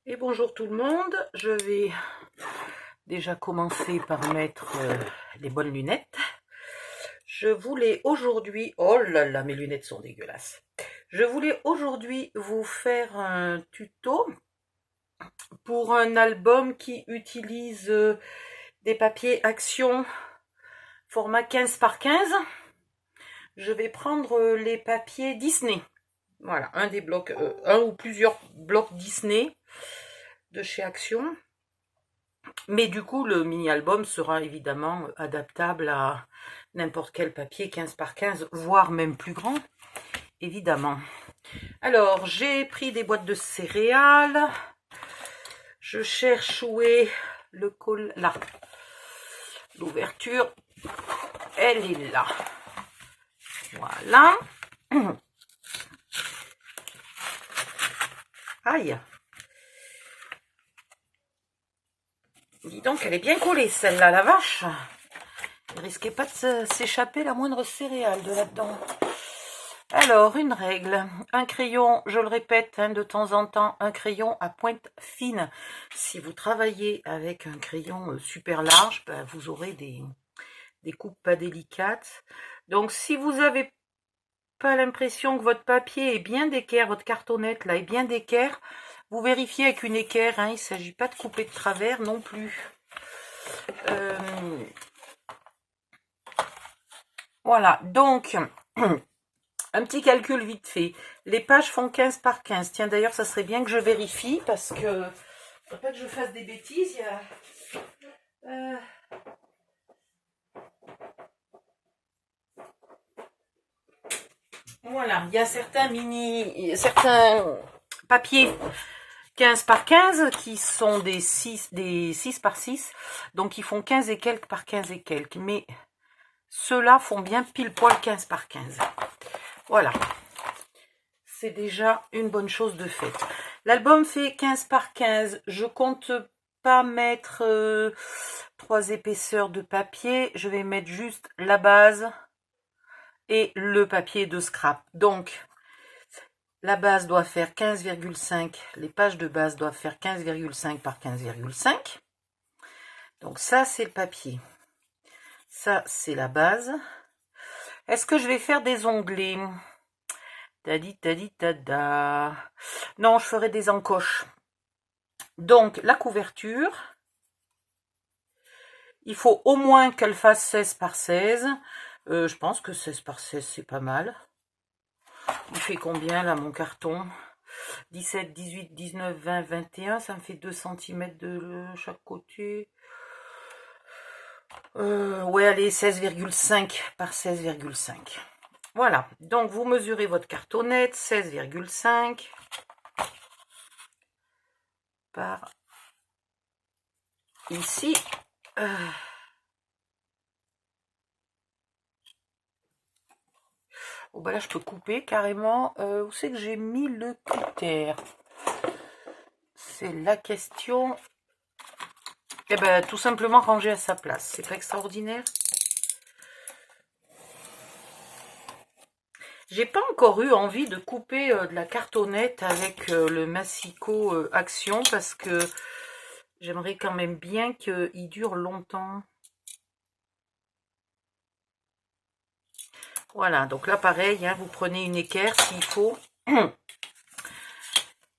Et bonjour tout le monde, je vais déjà commencer par mettre les bonnes lunettes. Je voulais aujourd'hui, oh là là, mes lunettes sont dégueulasses. Je voulais aujourd'hui vous faire un tuto pour un album qui utilise des papiers Action format 15 par 15. Je vais prendre les papiers Disney. Voilà, un ou plusieurs blocs Disney de chez Action. Mais du coup, le mini-album sera évidemment adaptable à n'importe quel papier 15 par 15, voire même plus grand, évidemment. Alors, j'ai pris des boîtes de céréales. Je cherche où est le col. Là. L'ouverture, elle est là. Voilà. Aïe. Dis donc, elle est bien collée, celle-là, la vache. Ne risquez pas de s'échapper la moindre céréale de là-dedans. Alors, une règle, un crayon, je le répète, de temps en temps, un crayon à pointe fine. Si vous travaillez avec un crayon super large, vous aurez des coupes pas délicates. Donc, si vous n'avez pas l'impression que votre papier est bien d'équerre, votre cartonnette là est bien d'équerre, vous vérifiez avec une équerre, il ne s'agit pas de couper de travers non plus. Voilà, donc... Un petit calcul vite fait. Les pages font 15 par 15. Tiens, d'ailleurs, ça serait bien que je vérifie parce que faut pas que je fasse des bêtises. Voilà, il y a certains papiers 15 par 15 qui sont des 6 par 6. Donc, ils font 15 et quelques par 15 et quelques. Mais ceux-là font bien pile poil 15 par 15. Voilà. C'est déjà une bonne chose de faite. L'album fait 15 par 15. Je compte pas mettre 3 épaisseurs de papier. Je vais mettre juste la base et le papier de scrap. Donc, la base doit faire 15,5. Les pages de base doivent faire 15,5 par 15,5. Donc ça, c'est le papier. Ça, c'est la base. Est-ce que je vais faire des onglets ? Tadi, non, je ferai des encoches. Donc, la couverture, il faut au moins qu'elle fasse 16 par 16. Je pense que 16 par 16, c'est pas mal. Il fait combien, là, mon carton ? 17, 18, 19, 20, 21. Ça me fait 2 cm de chaque côté. Ouais, allez, 16,5 par 16,5. Voilà, donc vous mesurez votre cartonnette, 16,5 par ici. Oh bah là je peux couper carrément. Où c'est que j'ai mis le cutter? C'est la question. Eh ben tout simplement ranger à sa place. C'est pas extraordinaire. J'ai pas encore eu envie de couper de la cartonnette avec le Massico Action parce que j'aimerais quand même bien qu'il dure longtemps. Voilà, donc là pareil, vous prenez une équerre s'il faut.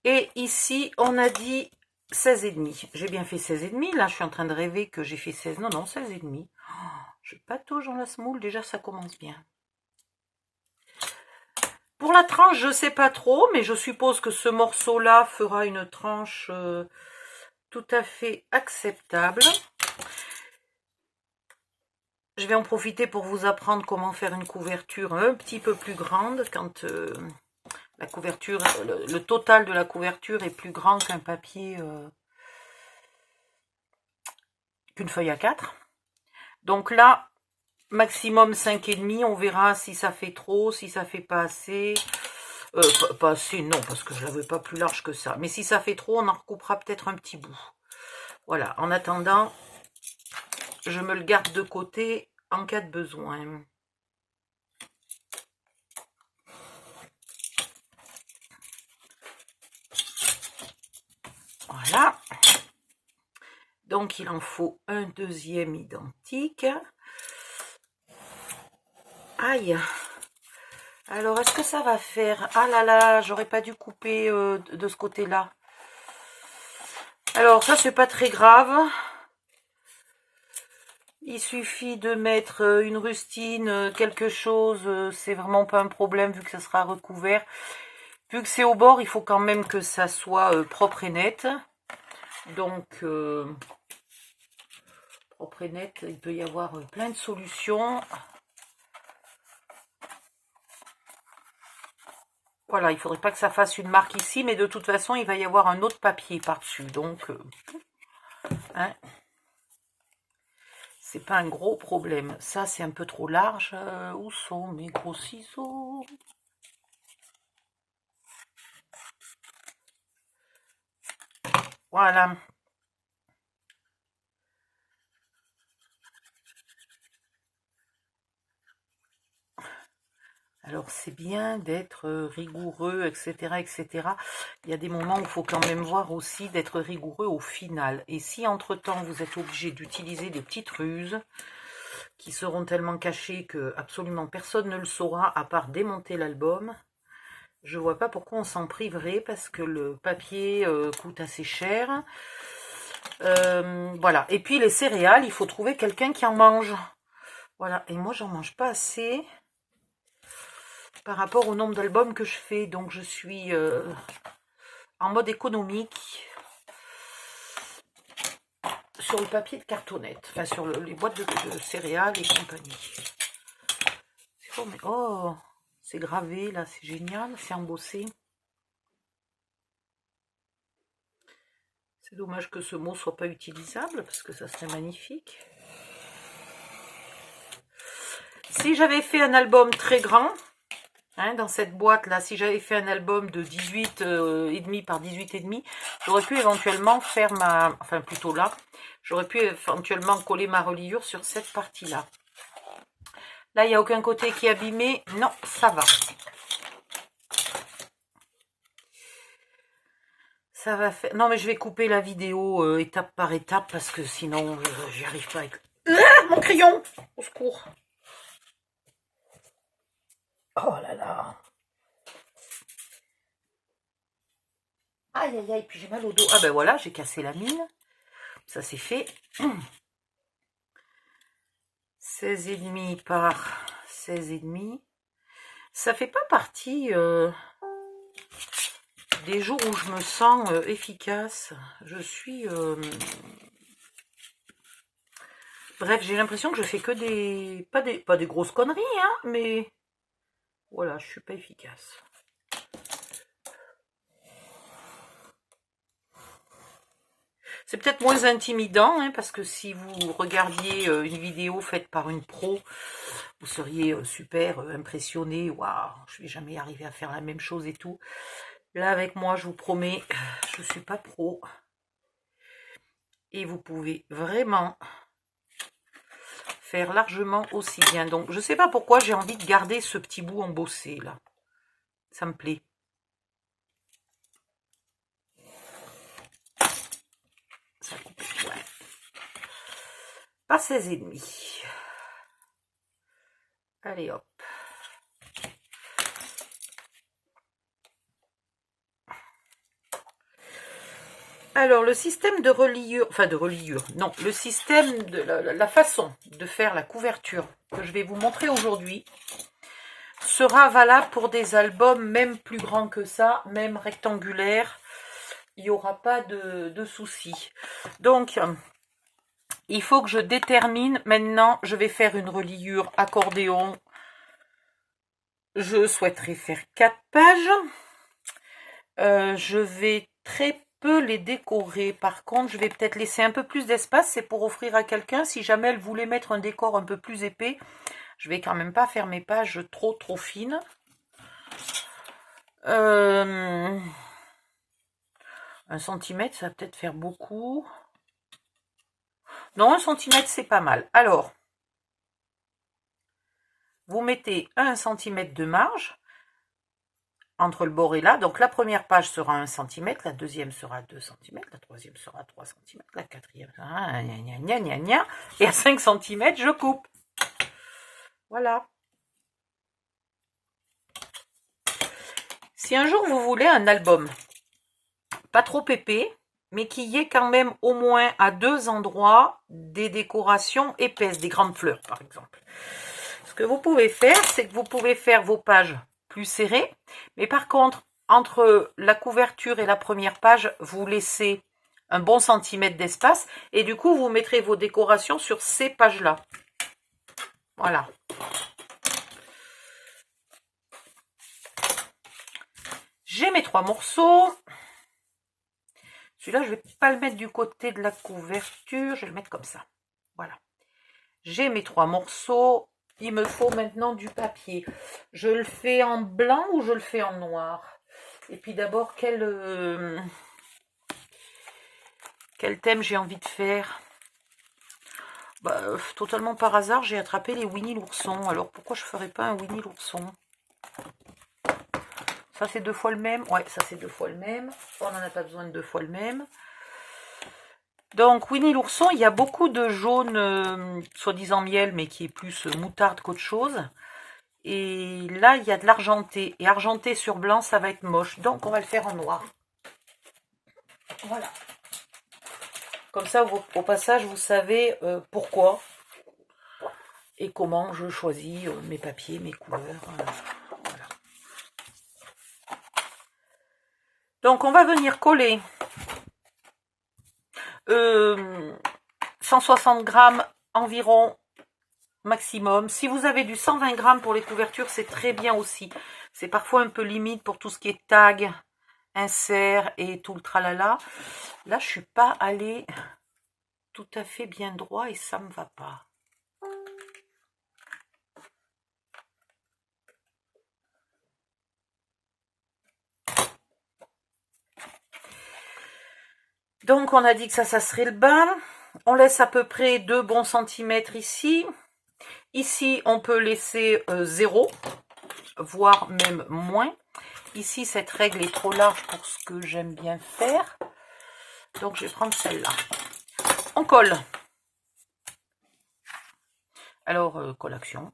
Et ici, on a dit 16,5. J'ai bien fait 16,5. Là, je suis en train de rêver que j'ai fait 16. Non, non, 16,5. Je patauge dans la semoule. Déjà, ça commence bien. Pour la tranche, je ne sais pas trop, mais je suppose que ce morceau-là fera une tranche tout à fait acceptable. Je vais en profiter pour vous apprendre comment faire une couverture un petit peu plus grande quand la couverture, le total de la couverture est plus grand qu'un papier, qu'une feuille A4. Donc là, maximum 5,5, on verra si ça fait trop, si ça fait pas assez. Pas assez, non, parce que je la veux pas plus large que ça. Mais si ça fait trop, on en recoupera peut-être un petit bout. Voilà, en attendant, je me le garde de côté en cas de besoin. Voilà. Donc, il en faut un deuxième identique. Aïe. Alors, est-ce que ça va faire? Ah là là, j'aurais pas dû couper de ce côté-là. Alors, ça, c'est pas très grave. Il suffit de mettre une rustine, quelque chose. C'est vraiment pas un problème vu que ça sera recouvert. Vu que c'est au bord, il faut quand même que ça soit propre et net. Donc, propre et net, il peut y avoir plein de solutions. Voilà, il faudrait pas que ça fasse une marque ici, mais de toute façon, il va y avoir un autre papier par-dessus. Donc, hein, c'est pas un gros problème. Ça, c'est un peu trop large. Où sont mes gros ciseaux? Voilà. Alors, c'est bien d'être rigoureux, etc., etc. Il y a des moments où il faut quand même voir aussi d'être rigoureux au final. Et si, entre-temps, vous êtes obligé d'utiliser des petites ruses qui seront tellement cachées que absolument personne ne le saura, à part démonter l'album, je vois pas pourquoi on s'en priverait, parce que le papier coûte assez cher. Voilà. Et puis, les céréales, il faut trouver quelqu'un qui en mange. Voilà. Et moi, j'en mange pas assez par rapport au nombre d'albums que je fais. Donc, je suis en mode économique sur le papier de cartonnette. Enfin, sur les boîtes de céréales et compagnie. Oh, mais oh, c'est gravé, là, c'est génial. C'est embossé. C'est dommage que ce mot soit pas utilisable, parce que ça serait magnifique. Si j'avais fait un album très grand... Hein, dans cette boîte là, si j'avais fait un album de 18 et demi par 18 et demi, j'aurais pu éventuellement faire ma, enfin plutôt là, j'aurais pu éventuellement coller ma reliure sur cette partie là. Là, il n'y a aucun côté qui est abîmé, non, ça va. Ça va faire. Non, mais je vais couper la vidéo étape par étape parce que sinon, j'y arrive pas avec. Mon crayon, au secours. Oh là là. Aïe, aïe, aïe, puis j'ai mal au dos. Ah ben voilà, j'ai cassé la mine. Ça c'est fait. 16,5 par 16,5. Ça fait pas partie des jours où je me sens efficace. Je suis... Bref, j'ai l'impression que je fais que des... Pas des grosses conneries, hein, mais... Voilà, je suis pas efficace. C'est peut-être moins intimidant, hein, parce que si vous regardiez une vidéo faite par une pro, vous seriez super impressionné. Waouh, je vais jamais arriver à faire la même chose et tout. Là, avec moi, je vous promets, je ne suis pas pro. Et vous pouvez vraiment faire largement aussi bien. Donc, je ne sais pas pourquoi j'ai envie de garder ce petit bout embossé, là. Ça me plaît. Ça coupe, ouais. Pas 16,5. Allez, hop. Alors, le système de reliure, enfin de reliure, non, le système de la façon de faire la couverture que je vais vous montrer aujourd'hui sera valable pour des albums même plus grands que ça, même rectangulaires. Il n'y aura pas de souci. Donc, il faut que je détermine. Maintenant, je vais faire une reliure accordéon. Je souhaiterais faire 4 pages. Je vais très peu les décorer. Par contre, je vais peut-être laisser un peu plus d'espace. C'est pour offrir à quelqu'un. Si jamais elle voulait mettre un décor un peu plus épais, je vais quand même pas faire mes pages trop fines. 1 centimètre, ça va peut-être faire beaucoup. Non, 1 centimètre, c'est pas mal. Alors, vous mettez 1 centimètre de marge. entre le bord et là. Donc la première page sera 1 cm, la deuxième sera 2 cm, la troisième sera 3 cm, la quatrième sera gna, gna, gna, gna, et à 5 cm, je coupe. Voilà. Si un jour vous voulez un album, pas trop épais, mais qui y ait quand même au moins à 2 endroits des décorations épaisses, des grandes fleurs par exemple. Ce que vous pouvez faire, c'est que vous pouvez faire vos pages plus serrées, mais par contre, entre la couverture et la première page, vous laissez un bon centimètre d'espace, et du coup, vous mettrez vos décorations sur ces pages-là. Voilà. J'ai mes 3 morceaux. Celui-là, je ne vais pas le mettre du côté de la couverture, je vais le mettre comme ça. Voilà. J'ai mes 3 morceaux. Il me faut maintenant du papier. Je le fais en blanc ou je le fais en noir? Et puis d'abord, quel thème j'ai envie de faire? Bah, totalement par hasard, j'ai attrapé les Winnie l'ourson. Alors pourquoi je ne ferais pas un Winnie l'ourson? Ça c'est 2 fois le même? Ouais, ça c'est 2 fois le même. On n'en a pas besoin de 2 fois le même. Donc Winnie l'ourson, il y a beaucoup de jaune, soi-disant miel, mais qui est plus moutarde qu'autre chose. Et là, il y a de l'argenté. Et argenté sur blanc, ça va être moche. Donc on va le faire en noir. Voilà. Comme ça, au passage, vous savez pourquoi et comment je choisis mes papiers, mes couleurs. Voilà. Donc on va venir coller 160 grammes environ maximum. Si vous avez du 120 grammes pour les couvertures, c'est très bien aussi. C'est parfois un peu limite pour tout ce qui est tag, insert et tout le tralala. Là, je suis pas allée tout à fait bien droit et ça me va pas. Donc, on a dit que ça serait le bas. On laisse à peu près 2 bons centimètres ici. Ici, on peut laisser 0, voire même moins. Ici, cette règle est trop large pour ce que j'aime bien faire. Donc, je vais prendre celle-là. On colle. Alors, collation.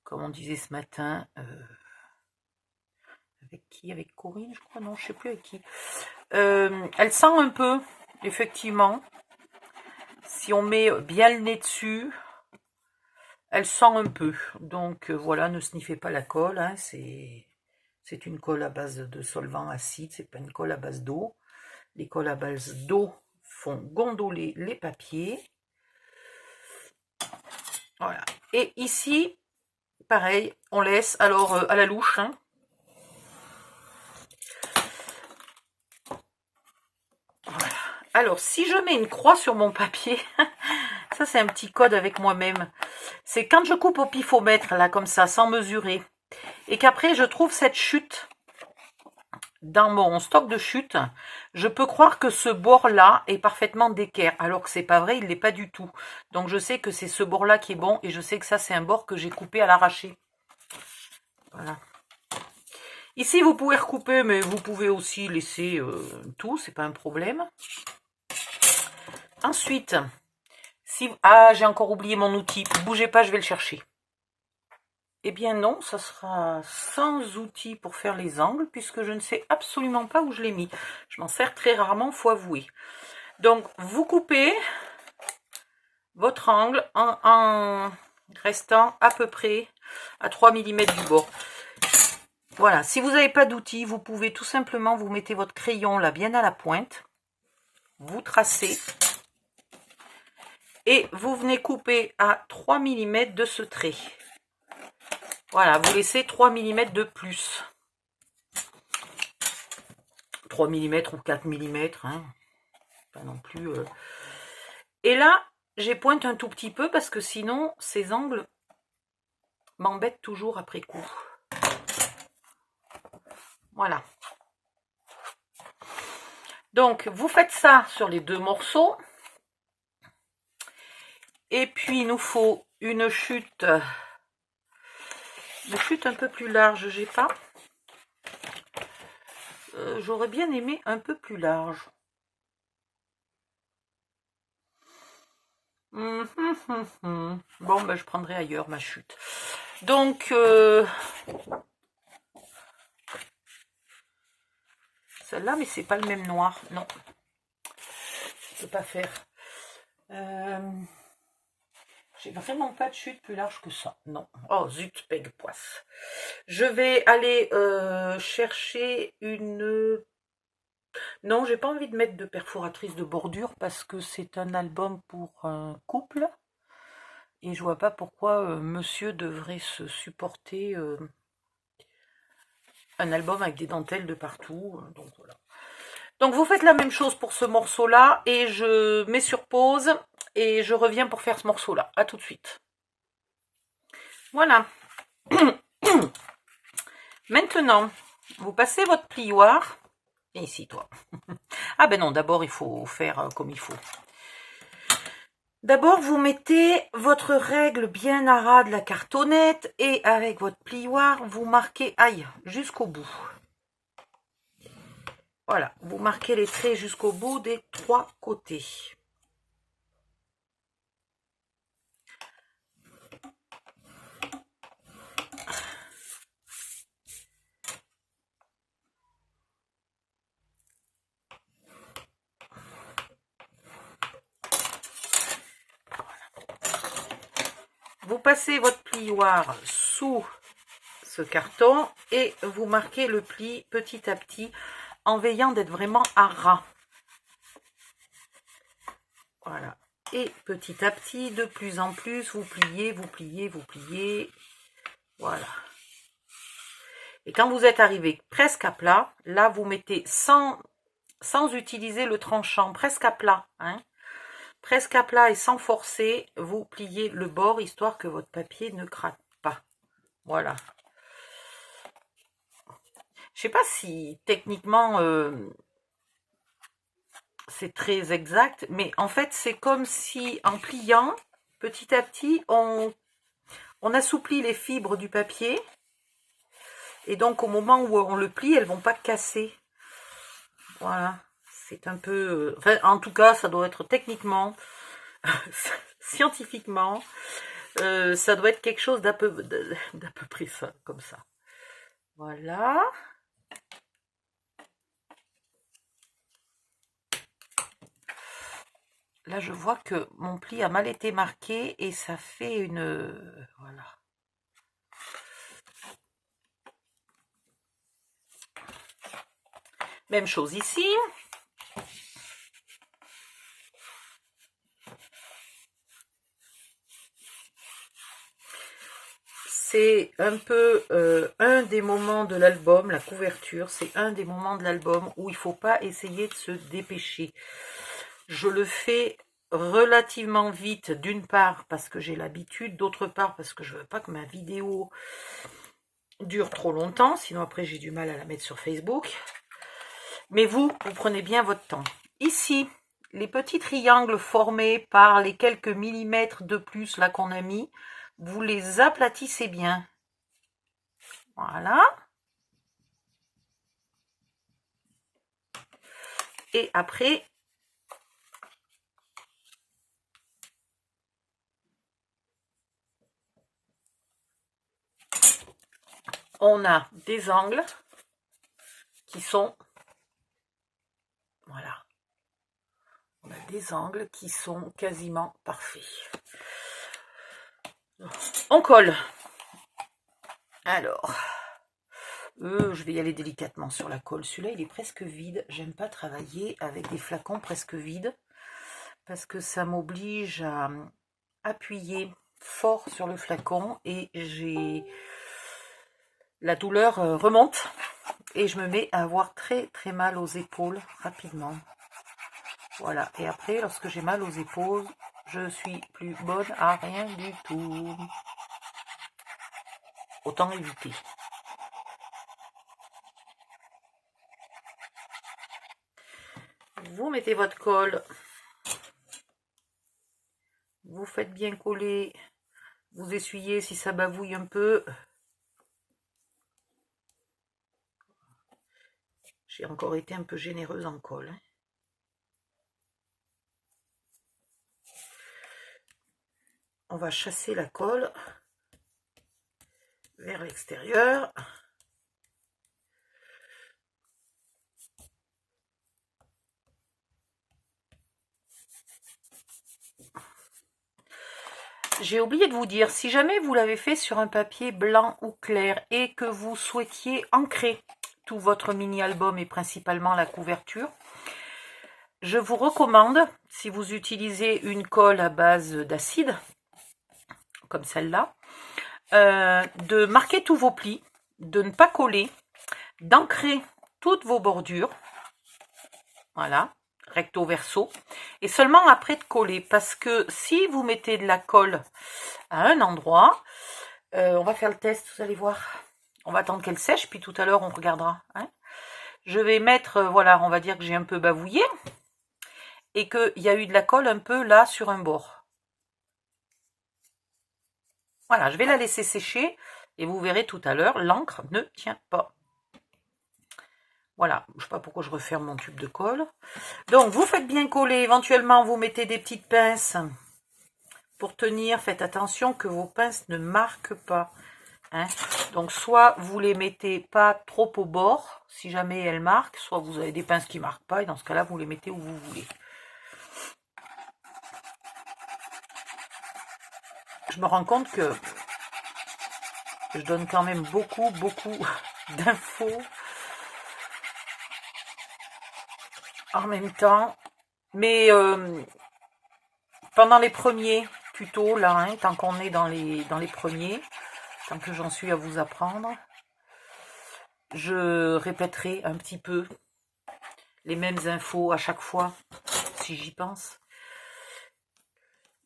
Comme on disait ce matin, avec qui? Avec Corinne, je crois. Non, je ne sais plus avec qui. Elle sent un peu, effectivement. Si on met bien le nez dessus, elle sent un peu. Donc, voilà, ne sniffez pas la colle. Hein, c'est une colle à base de solvant acide. C'est pas une colle à base d'eau. Les colles à base d'eau font gondoler les papiers. Voilà. Et ici, pareil, on laisse, alors à la louche. Hein. Voilà. Alors, si je mets une croix sur mon papier, ça c'est un petit code avec moi-même. C'est quand je coupe au pifomètre, là, comme ça, sans mesurer, et qu'après je trouve cette chute dans mon stock de chute, je peux croire que ce bord-là est parfaitement d'équerre, alors que c'est pas vrai, il l'est pas du tout. Donc je sais que c'est ce bord-là qui est bon, et je sais que ça c'est un bord que j'ai coupé à l'arraché. Voilà. Ici vous pouvez recouper, mais vous pouvez aussi laisser tout, c'est pas un problème. Ensuite, si... Ah, j'ai encore oublié mon outil, bougez pas, je vais le chercher. Eh bien non, ça sera sans outil pour faire les angles, puisque je ne sais absolument pas où je l'ai mis. Je m'en sers très rarement, faut avouer. Donc, vous coupez votre angle en restant à peu près à 3 mm du bord. Voilà, si vous n'avez pas d'outil, vous pouvez tout simplement, vous mettez votre crayon là bien à la pointe, vous tracez, et vous venez couper à 3 mm de ce trait. Voilà, vous laissez 3 mm de plus. 3 mm ou 4 mm, hein. Pas non plus. Et là, j'ai pointe un tout petit peu parce que sinon, ces angles m'embêtent toujours après coup. Voilà. Donc, vous faites ça sur les 2 morceaux. Et puis, il nous faut une chute Une chute un peu plus large, j'ai pas. J'aurais bien aimé un peu plus large. Bon, ben, je prendrai ailleurs ma chute. Donc, celle-là, mais c'est pas le même noir. Non, je peux pas faire. J'ai vraiment pas de chute plus large que ça. Non. Oh, zut, peg poisse. Je vais aller chercher une... Non, j'ai pas envie de mettre de perforatrice de bordure parce que c'est un album pour un couple. Et je vois pas pourquoi monsieur devrait se supporter un album avec des dentelles de partout. Donc voilà. Donc vous faites la même chose pour ce morceau-là et je mets sur pause et je reviens pour faire ce morceau-là. À tout de suite. Voilà. Maintenant, vous passez votre plioir. Et ici, toi. Ah ben non, d'abord, il faut faire comme il faut. D'abord, vous mettez votre règle bien à ras de la cartonnette et avec votre plioir, vous marquez, aïe, jusqu'au bout. Voilà, vous marquez les traits jusqu'au bout des 3 côtés. Vous passez votre plioir sous ce carton et vous marquez le pli petit à petit en veillant d'être vraiment à ras. Voilà. Et petit à petit, de plus en plus, vous pliez, vous pliez, vous pliez. Voilà. Et quand vous êtes arrivé presque à plat, là, vous mettez sans utiliser le tranchant, presque à plat, hein. Presque à plat et sans forcer, vous pliez le bord, histoire que votre papier ne craque pas. Voilà. Je sais pas si techniquement c'est très exact, mais en fait c'est comme si en pliant, petit à petit, on assouplit les fibres du papier. Et donc au moment où on le plie, elles vont pas casser. Voilà. C'est un peu... Enfin, en tout cas, ça doit être techniquement, scientifiquement, ça doit être quelque chose d'à peu près ça, comme ça. Voilà. Là, je vois que mon pli a mal été marqué et ça fait une... Voilà. Même chose ici. C'est un peu un des moments de l'album, la couverture, c'est un des moments de l'album où il ne faut pas essayer de se dépêcher. Je le fais relativement vite, d'une part parce que j'ai l'habitude, d'autre part parce que je ne veux pas que ma vidéo dure trop longtemps, sinon après j'ai du mal à la mettre sur Facebook. Mais vous prenez bien votre temps. Ici, les petits triangles formés par les quelques millimètres de plus là qu'on a mis, vous les aplatissez bien. Voilà. Et après, on a des angles qui sont... Voilà. On a des angles qui sont quasiment parfaits. On colle. Alors, je vais y aller délicatement sur la colle. Celui-là, il est presque vide. J'aime pas travailler avec des flacons presque vides parce que ça m'oblige à appuyer fort sur le flacon et j'ai... La douleur remonte et je me mets à avoir très très mal aux épaules rapidement. Voilà, et après, lorsque j'ai mal aux épaules, je suis plus bonne à rien du tout. Autant éviter. Vous mettez votre colle. Vous faites bien coller. Vous essuyez si ça bavouille un peu. J'ai encore été un peu généreuse en colle. Hein. On va chasser la colle vers l'extérieur. J'ai oublié de vous dire, si jamais vous l'avez fait sur un papier blanc ou clair et que vous souhaitiez ancrer tout votre mini-album et principalement la couverture, je vous recommande, si vous utilisez une colle à base d'acide, comme celle-là, de marquer tous vos plis, de ne pas coller, d'ancrer toutes vos bordures, voilà, recto verso, et seulement après de coller, parce que si vous mettez de la colle à un endroit, on va faire le test, vous allez voir, on va attendre qu'elle sèche, puis tout à l'heure on regardera, hein. Je vais mettre, voilà, on va dire que j'ai un peu bavouillé, et qu'il y a eu de la colle un peu là sur un bord. Voilà, je vais la laisser sécher, et vous verrez tout à l'heure, l'encre ne tient pas. Voilà, je ne sais pas pourquoi je referme mon tube de colle. Donc, vous faites bien coller. Éventuellement, vous mettez des petites pinces pour tenir. Faites attention que vos pinces ne marquent pas. Hein. Donc, soit vous les mettez pas trop au bord, si jamais elles marquent, soit vous avez des pinces qui ne marquent pas, et dans ce cas-là, vous les mettez où vous voulez. Je me rends compte que je donne quand même beaucoup d'infos en même temps, mais pendant les premiers tutos là, hein, tant qu'on est dans les premiers, tant que j'en suis à vous apprendre, je répéterai un petit peu les mêmes infos à chaque fois, si j'y pense.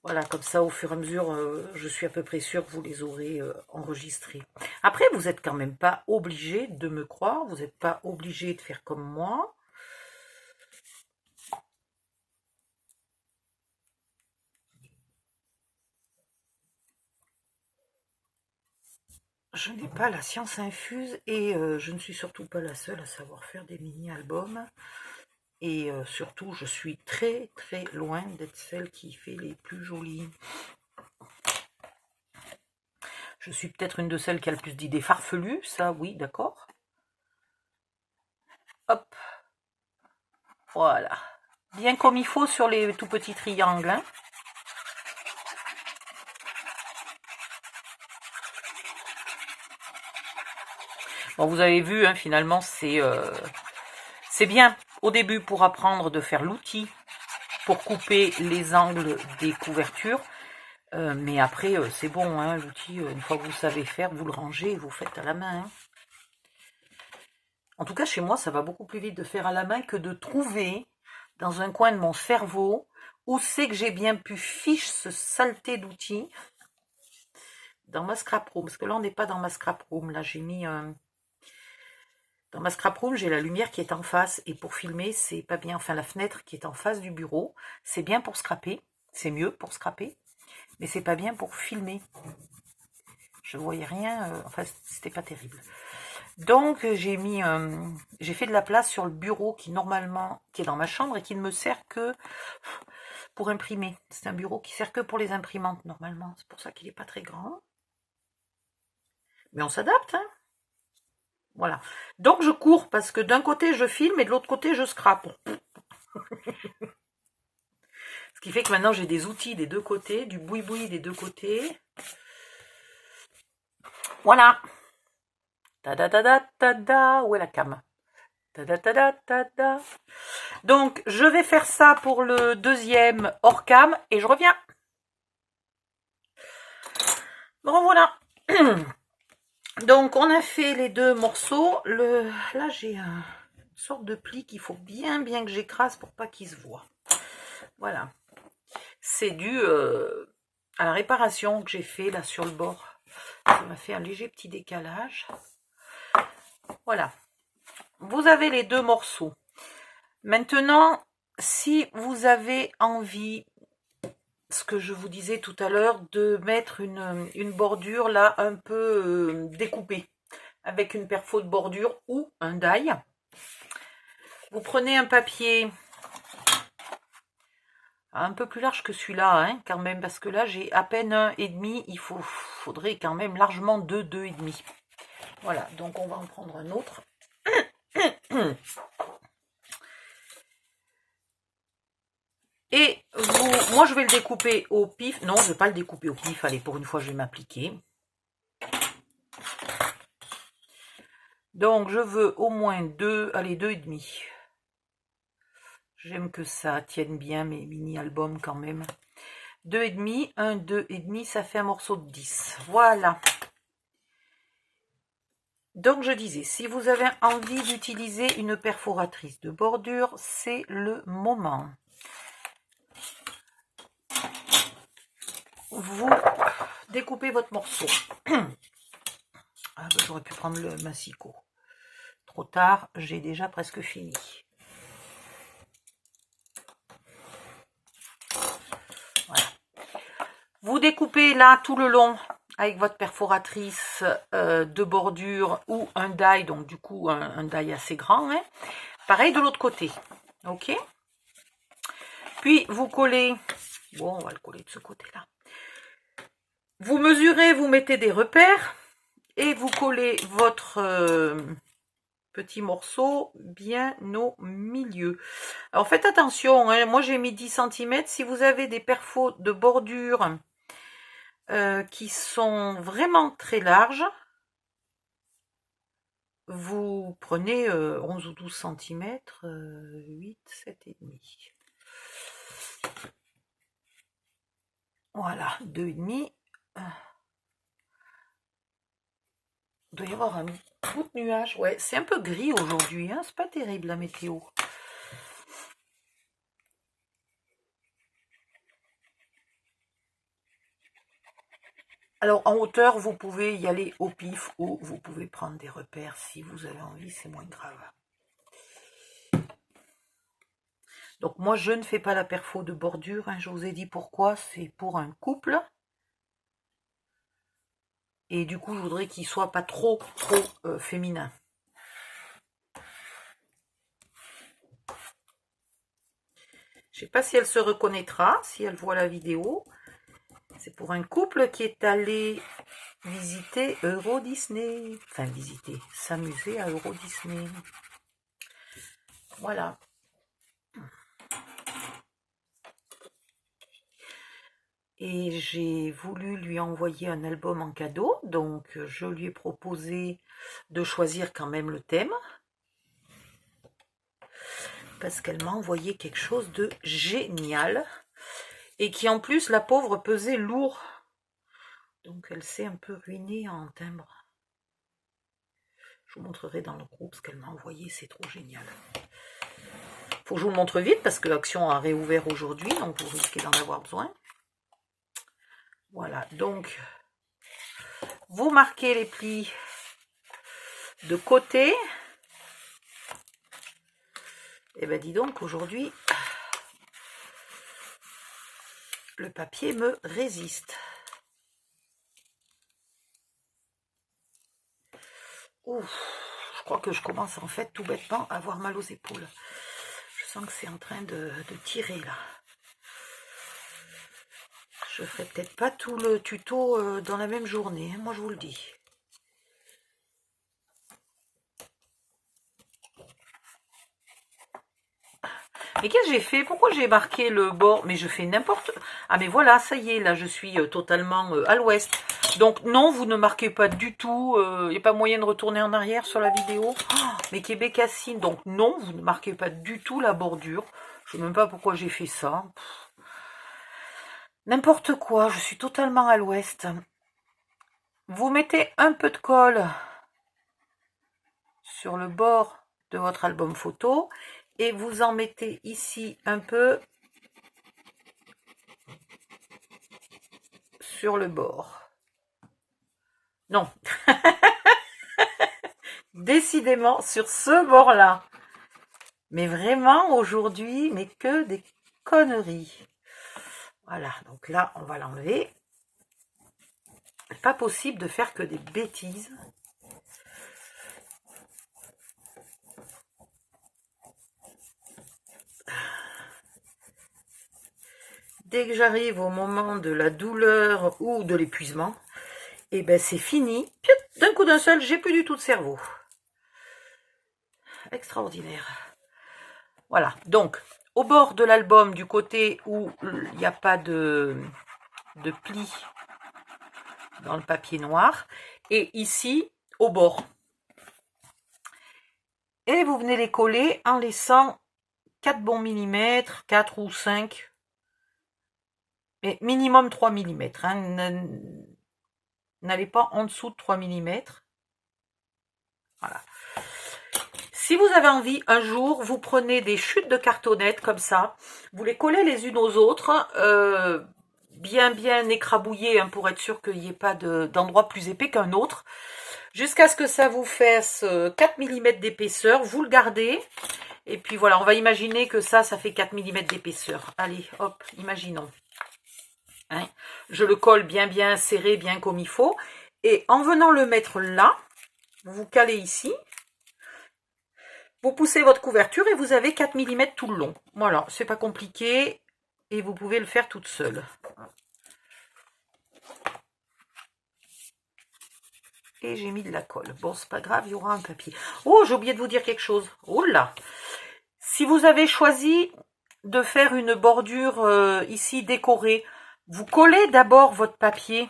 Voilà, comme ça, au fur et à mesure, je suis à peu près sûre que vous les aurez enregistrés. Après, vous n'êtes quand même pas obligé de me croire, vous n'êtes pas obligé de faire comme moi. Je n'ai pas la science infuse et je ne suis surtout pas la seule à savoir faire des mini-albums. Et surtout, je suis très loin d'être celle qui fait les plus jolis. Je suis peut-être une de celles qui a le plus d'idées farfelues, ça oui, d'accord. Hop. Voilà. Bien comme il faut sur les tout petits triangles. Hein. Bon, vous avez vu, hein, finalement, c'est bien au début pour apprendre de faire l'outil pour couper les angles des couvertures. Mais après, c'est bon, hein, l'outil, une fois que vous savez faire, vous le rangez et vous faites à la main. Hein. En tout cas, chez moi, ça va beaucoup plus vite de faire à la main que de trouver dans un coin de mon cerveau où c'est que j'ai bien pu fiche ce saleté d'outils dans ma scrap room. Parce que là, on n'est pas dans ma scrap room. Là, j'ai mis... Dans ma scrap room, j'ai la lumière qui est en face. Et pour filmer, c'est pas bien. Enfin, la fenêtre qui est en face du bureau, c'est bien pour scraper. C'est mieux pour scraper. Mais c'est pas bien pour filmer. Je voyais rien. Enfin, c'était pas terrible. Donc j'ai fait de la place sur le bureau qui est dans ma chambre et qui ne me sert que pour imprimer. C'est un bureau qui sert que pour les imprimantes normalement. C'est pour ça qu'il n'est pas très grand. Mais on s'adapte, hein. Voilà. Donc je cours parce que d'un côté je filme et de l'autre côté je scrape. Ce qui fait que maintenant j'ai des outils des deux côtés, du boui-boui des deux côtés. Voilà. Ta-da-da-da-da-da. Où est la cam? Ta-da-da-da-da-da. Donc, je vais faire ça pour le deuxième hors cam et je reviens. Bon, voilà. Donc, on a fait les deux morceaux. Là, j'ai une sorte de pli qu'il faut bien que j'écrase pour pas qu'il se voit. Voilà. C'est dû à la réparation que j'ai fait là sur le bord. Ça m'a fait un léger petit décalage. Voilà. Vous avez les deux morceaux. Maintenant, si vous avez envie, ce que je vous disais tout à l'heure, de mettre une bordure là un peu découpée, avec une perfo de bordure ou un die, Vous prenez un papier un peu plus large que celui-là, hein, quand même, parce que là, j'ai à peine 1,5. Il faudrait quand même largement 2,5. Voilà, donc on va en prendre un autre. Et moi, je vais le découper au pif. Non, je ne vais pas le découper au pif. Allez, pour une fois, je vais m'appliquer. Donc, je veux au moins 2, allez, 2,5. J'aime que ça tienne bien mes mini-albums quand même. 2,5, 1, 2,5, ça fait un morceau de 10. Voilà. Donc je disais, si vous avez envie d'utiliser une perforatrice de bordure, c'est le moment. Vous découpez votre morceau. Ah ben, j'aurais pu prendre le massicot. Trop tard, j'ai déjà presque fini. Voilà. Vous découpez là tout le long avec votre perforatrice de bordure ou un die, donc du coup un die assez grand. Hein. Pareil de l'autre côté. Ok. Puis vous collez, bon on va le coller de ce côté-là. Vous mesurez, vous mettez des repères et vous collez votre petit morceau bien au milieu. Alors faites attention, hein, moi j'ai mis 10 cm. Si vous avez des perfos de bordure qui sont vraiment très larges, vous prenez 11 ou 12 cm, 8, 7 et demi. Voilà, 2,5. Il doit y avoir un bout de nuage. Ouais, c'est un peu gris aujourd'hui, hein, c'est pas terrible la météo. Alors en hauteur, vous pouvez y aller au pif ou vous pouvez prendre des repères si vous avez envie, c'est moins grave. Donc moi je ne fais pas la perfo de bordure, hein, je vous ai dit pourquoi, c'est pour un couple. Et du coup je voudrais qu'il soit pas trop féminin. Je sais pas si elle se reconnaîtra, si elle voit la vidéo. C'est pour un couple qui est allé visiter Euro Disney. Enfin visiter, s'amuser à Euro Disney. Voilà. Et j'ai voulu lui envoyer un album en cadeau, donc je lui ai proposé de choisir quand même le thème, parce qu'elle m'a envoyé quelque chose de génial, et qui en plus, la pauvre, pesait lourd, donc elle s'est un peu ruinée en timbre. Je vous montrerai dans le groupe ce qu'elle m'a envoyé, c'est trop génial. Faut que je vous le montre vite, parce que l'action a réouvert aujourd'hui, donc vous risquez d'en avoir besoin. Voilà, donc vous marquez les plis de côté. Et ben dis donc, aujourd'hui, le papier me résiste. Ouf, je crois que je commence en fait tout bêtement à avoir mal aux épaules. Je sens que c'est en train de tirer là. Je ferai peut-être pas tout le tuto dans la même journée, hein, moi je vous le dis. Mais qu'est-ce que j'ai fait? Pourquoi j'ai marqué le bord? Mais je fais n'importe... Ah mais voilà, ça y est, là je suis totalement à l'ouest. Donc non, vous ne marquez pas du tout. Il n'y a pas moyen de retourner en arrière sur la vidéo. Oh, mais Québécassine, donc non, vous ne marquez pas du tout la bordure. Je ne sais même pas pourquoi j'ai fait ça. N'importe quoi, je suis totalement à l'ouest. Vous mettez un peu de colle sur le bord de votre album photo et vous en mettez ici un peu sur le bord. Non. Décidément sur ce bord-là. Mais vraiment aujourd'hui, mais que des conneries. Voilà, donc là, on va l'enlever. Pas possible de faire que des bêtises. dès que j'arrive au moment de la douleur ou de l'épuisement, et ben c'est fini. D'un coup d'un seul, j'ai plus du tout de cerveau. Extraordinaire. Voilà, donc au bord de l'album, du côté où il n'y a pas de pli dans le papier noir, et ici au bord. Et vous venez les coller en laissant 4 bons millimètres, 4 ou 5, mais minimum 3 mm. Hein. N'allez pas en dessous de 3 mm. Voilà. Si vous avez envie, un jour, vous prenez des chutes de cartonnettes comme ça, vous les collez les unes aux autres, bien écrabouillées, hein, pour être sûr qu'il n'y ait pas d'endroit plus épais qu'un autre, jusqu'à ce que ça vous fasse 4 mm d'épaisseur, vous le gardez, et puis voilà, on va imaginer que ça fait 4 mm d'épaisseur. Allez, hop, imaginons. Hein, je le colle bien serré, bien comme il faut, et en venant le mettre là, vous calez ici, vous poussez votre couverture et vous avez 4 mm tout le long. Voilà, c'est pas compliqué et vous pouvez le faire toute seule. Et j'ai mis de la colle. Bon, c'est pas grave, il y aura un papier. Oh, j'ai oublié de vous dire quelque chose. Oh là! Si vous avez choisi de faire une bordure ici décorée, vous collez d'abord votre papier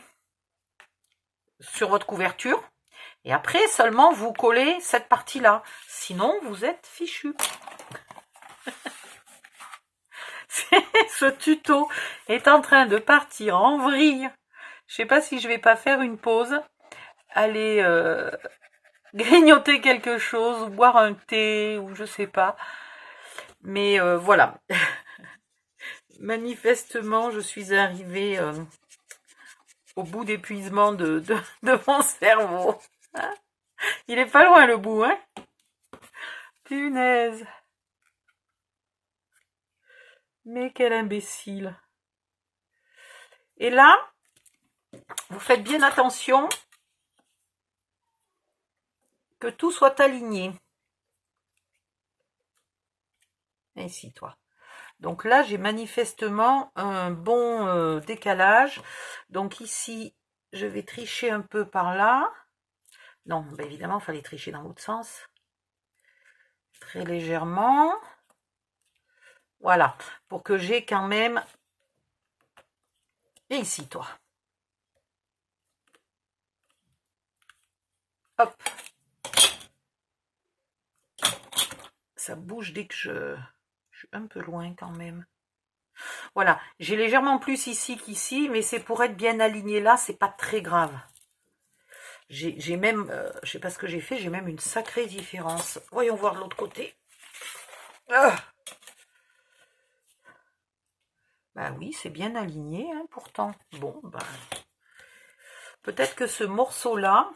sur votre couverture. Et après, seulement, vous collez cette partie-là. Sinon, vous êtes fichu. Ce tuto est en train de partir en vrille. Je sais pas si je vais pas faire une pause. Aller grignoter quelque chose, ou boire un thé, ou je sais pas. Mais voilà. Manifestement, je suis arrivée au bout d'épuisement de mon cerveau. Il est pas loin le bout, hein? Punaise. Mais quel imbécile. Et là, vous faites bien attention que tout soit aligné. Ici, toi. Donc là, j'ai manifestement un bon décalage. Donc ici, je vais tricher un peu par là. Non, ben évidemment, il fallait tricher dans l'autre sens. Très légèrement. Voilà, pour que j'ai quand même... Et ici, toi. Hop. Ça bouge dès que je suis un peu loin quand même. Voilà, j'ai légèrement plus ici qu'ici, mais c'est pour être bien aligné là, c'est pas très grave. J'ai même, je sais pas ce que j'ai fait, j'ai même une sacrée différence. Voyons voir de l'autre côté. Ah, bah oui, c'est bien aligné, hein, pourtant. Bon, bah, peut-être que ce morceau-là,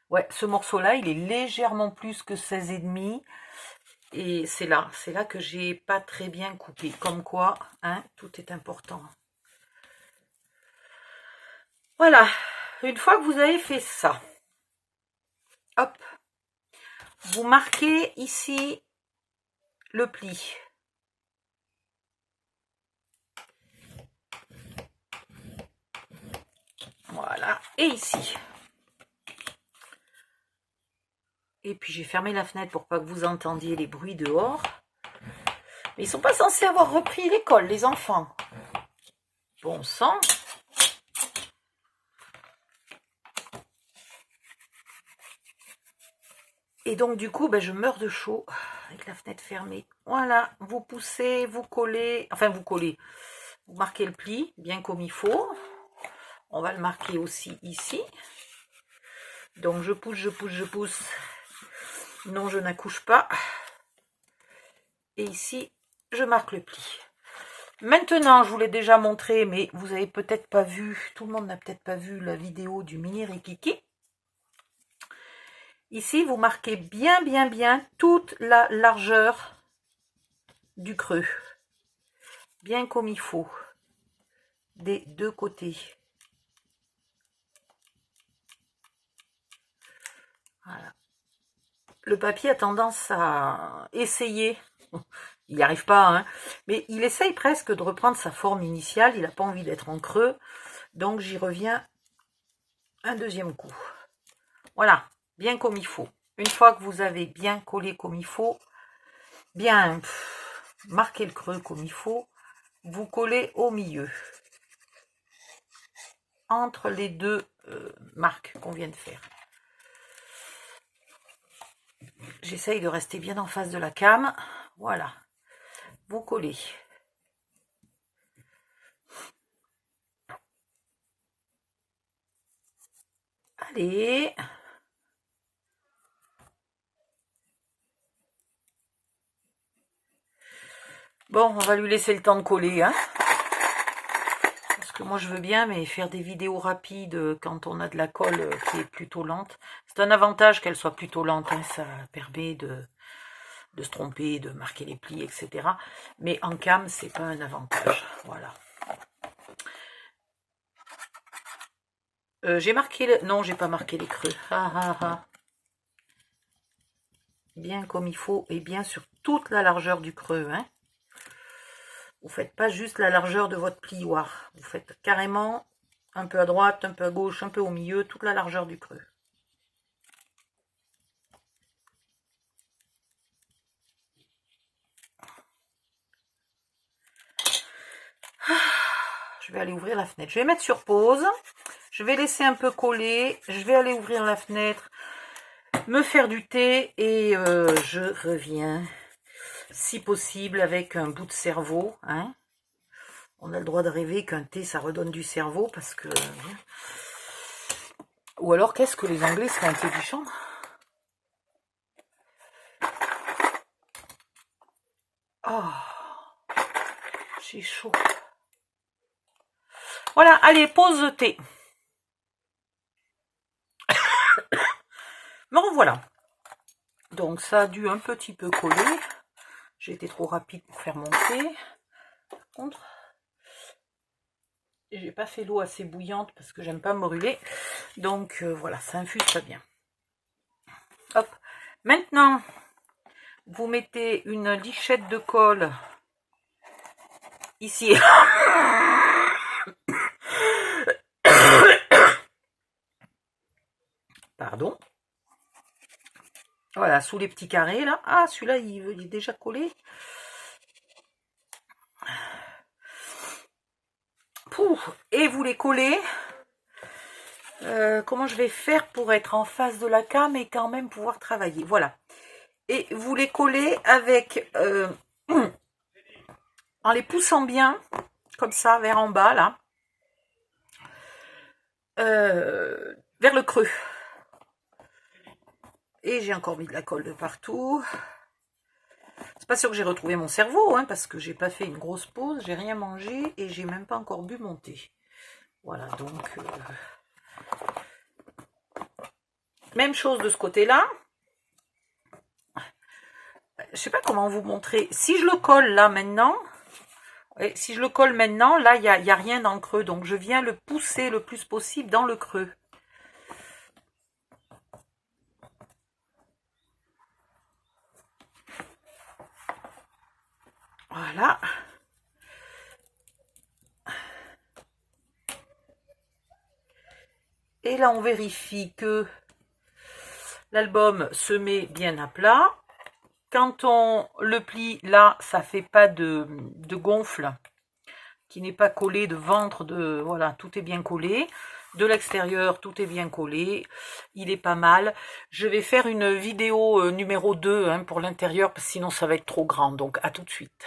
ouais, ce morceau-là, il est légèrement plus que 16,5. Et c'est là que j'ai pas très bien coupé. Comme quoi, hein, tout est important. Voilà, une fois que vous avez fait ça, hop, vous marquez ici le pli. Voilà, et ici. Et puis j'ai fermé la fenêtre pour pas que vous entendiez les bruits dehors. Mais ils sont pas censés avoir repris l'école, les enfants. Bon sang. Et donc du coup, ben, je meurs de chaud avec la fenêtre fermée. Voilà, vous poussez, vous collez, enfin vous collez, vous marquez le pli bien comme il faut. On va le marquer aussi ici. Donc je pousse, je pousse, je pousse. Non, je n'accouche pas. Et ici, je marque le pli. Maintenant, je vous l'ai déjà montré, mais vous avez peut-être pas vu, tout le monde n'a peut-être pas vu la vidéo du mini rikiki. Ici, vous marquez bien toute la largeur du creux. Bien comme il faut. Des deux côtés. Voilà. Le papier a tendance à essayer Il n'y arrive pas, hein. Mais il essaye presque de reprendre sa forme initiale. Il n'a pas envie d'être en creux. Donc j'y reviens un deuxième coup. Voilà, bien comme il faut. Une fois que vous avez bien collé comme il faut, bien marqué le creux comme il faut, vous collez au milieu. Entre les deux marques qu'on vient de faire. J'essaye de rester bien en face de la cam. Voilà. Vous collez. Allez. Bon, on va lui laisser le temps de coller, hein. Parce que moi, je veux bien, mais faire des vidéos rapides quand on a de la colle qui est plutôt lente. C'est un avantage qu'elle soit plutôt lente, hein. Ça permet de se tromper, de marquer les plis, etc. Mais en cam, c'est pas un avantage. Voilà. J'ai marqué... Non, j'ai pas marqué les creux. Bien comme il faut et bien sur toute la largeur du creux, hein. Vous faites pas juste la largeur de votre plioir. Vous faites carrément un peu à droite, un peu à gauche, un peu au milieu, toute la largeur du creux. Je vais aller ouvrir la fenêtre. Je vais mettre sur pause. Je vais laisser un peu coller. Je vais aller ouvrir la fenêtre, me faire du thé et je reviens, si possible, avec un bout de cerveau, hein. On a le droit de rêver qu'un thé, ça redonne du cerveau, parce que... Ou alors, qu'est-ce que les Anglais seraient intelligents? Oh, j'ai chaud. Voilà, allez, pause thé. Me revoilà. Donc, ça a dû un petit peu coller. J'ai été trop rapide pour faire mon thé. Par contre... Et j'ai pas fait l'eau assez bouillante parce que j'aime pas me brûler. Donc voilà, ça infuse pas bien. Hop. Maintenant, vous mettez une lichette de colle ici. Pardon. Voilà, sous les petits carrés là. Ah, celui-là, il est déjà collé. Pouf. Et vous les collez. Comment je vais faire pour être en face de la cam et quand même pouvoir travailler. Voilà. Et vous les collez avec... en les poussant bien, comme ça, vers en bas, là. Vers le creux. Et j'ai encore mis de la colle de partout. C'est pas sûr que j'ai retrouvé mon cerveau, hein, parce que j'ai pas fait une grosse pause, j'ai rien mangé et j'ai même pas encore bu mon thé. Voilà, donc... Même chose de ce côté-là. Je sais pas comment vous montrer. Si je le colle là maintenant, si je le colle maintenant, là, il n'y a rien dans le creux. Donc, je viens le pousser le plus possible dans le creux. Voilà. Et là, on vérifie que l'album se met bien à plat. Quand on le plie, là, ça fait pas de gonfle, qui n'est pas collé de ventre, voilà, tout est bien collé. De l'extérieur, tout est bien collé. Il est pas mal. Je vais faire une vidéo numéro 2 hein, pour l'intérieur, parce que sinon ça va être trop grand. Donc, à tout de suite.